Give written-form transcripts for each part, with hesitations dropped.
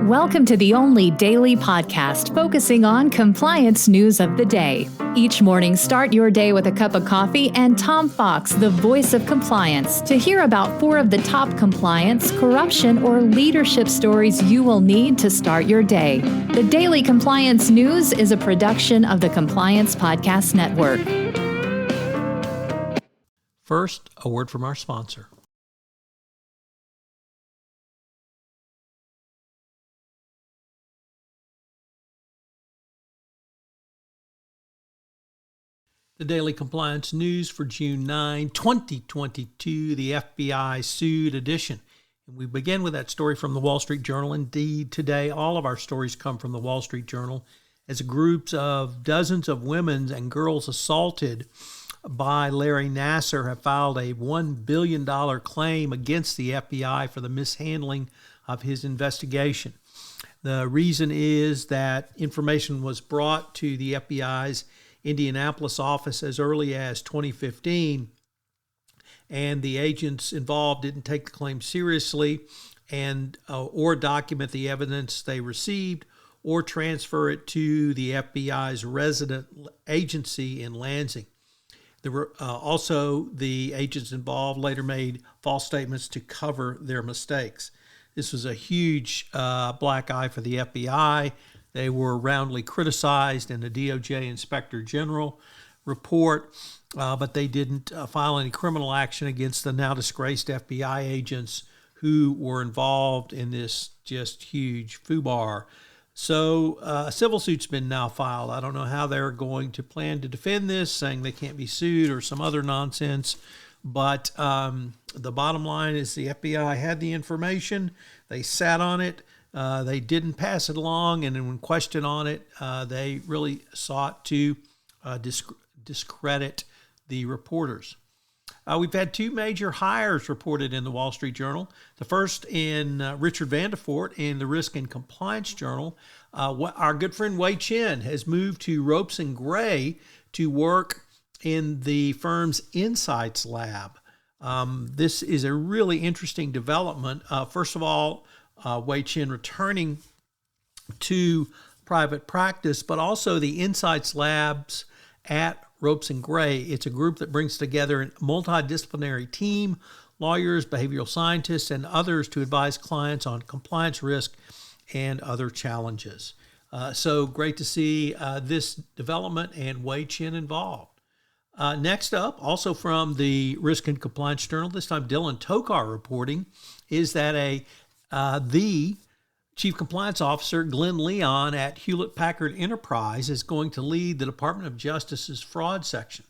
Welcome to the only daily podcast focusing on compliance news of the day. Each morning, start your day with a cup of coffee and Tom Fox, the voice of compliance, to hear about 4 of the top compliance, corruption, or leadership stories you will need to start your day. The Daily Compliance News is a production of the Compliance Podcast Network. First, a word from our sponsor. The Daily Compliance News for June 9, 2022, the FBI Sued edition. And we begin with that story from the Wall Street Journal. Indeed, today, all of our stories come from the Wall Street Journal as groups of dozens of women and girls assaulted by Larry Nassar have filed a $1 billion claim against the FBI for the mishandling of his investigation. The reason is that information was brought to the FBI's Indianapolis office as early as 2015, and the agents involved didn't take the claim seriously and or document the evidence they received or transfer it to the FBI's resident agency in Lansing. There were also the agents involved later made false statements to cover their mistakes. This was a huge black eye for the FBI. They were roundly criticized in the DOJ Inspector General report, but they didn't file any criminal action against the now disgraced FBI agents who were involved in this just huge foobar. So a civil suit's been now filed. I don't know how they're going to plan to defend this, saying they can't be sued or some other nonsense. But the bottom line is the FBI had the information. They sat on it. They didn't pass it along, and when questioned on it, they really sought to discredit the reporters. We've had 2 major hires reported in the Wall Street Journal. The first in Richard Vandefort in the Risk and Compliance Journal. Our good friend Hui Chen has moved to Ropes and Gray to work in the firm's Insights Lab. This is a really interesting development. First of all, Hui Chen returning to private practice, but also the Insights Labs at Ropes and Gray. It's a group that brings together a multidisciplinary team, lawyers, behavioral scientists, and others to advise clients on compliance risk and other challenges. So great to see this development and Hui Chen involved. Next up, also from the Risk and Compliance Journal, this time Dylan Tokar reporting, is that the Chief Compliance Officer, Glenn Leon at Hewlett-Packard Enterprise, is going to lead the Department of Justice's fraud section.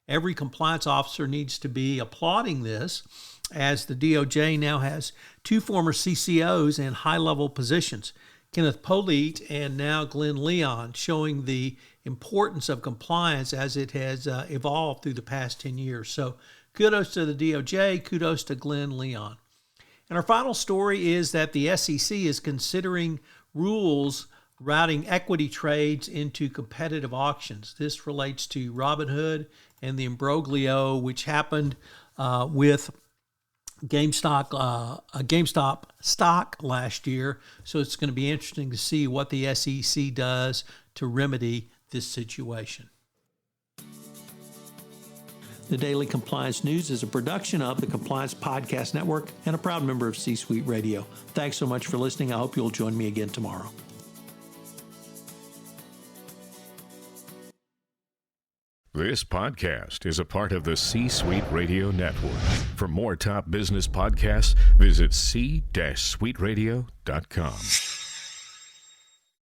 Every compliance officer needs to be applauding this, as the DOJ now has 2 former CCOs in high-level positions, Kenneth Polite and now Glenn Leon, showing the importance of compliance as it has evolved through the past 10 years. So kudos to the DOJ, kudos to Glenn Leon. And our final story is that the SEC is considering rules routing equity trades into competitive auctions. This relates to Robinhood and the imbroglio, which happened with GameStop stock last year. So it's going to be interesting to see what the SEC does to remedy this situation. The Daily Compliance News is a production of the Compliance Podcast Network and a proud member of C-Suite Radio. Thanks so much for listening. I hope you'll join me again tomorrow. This podcast is a part of the C-Suite Radio Network. For more top business podcasts, visit c-suiteradio.com.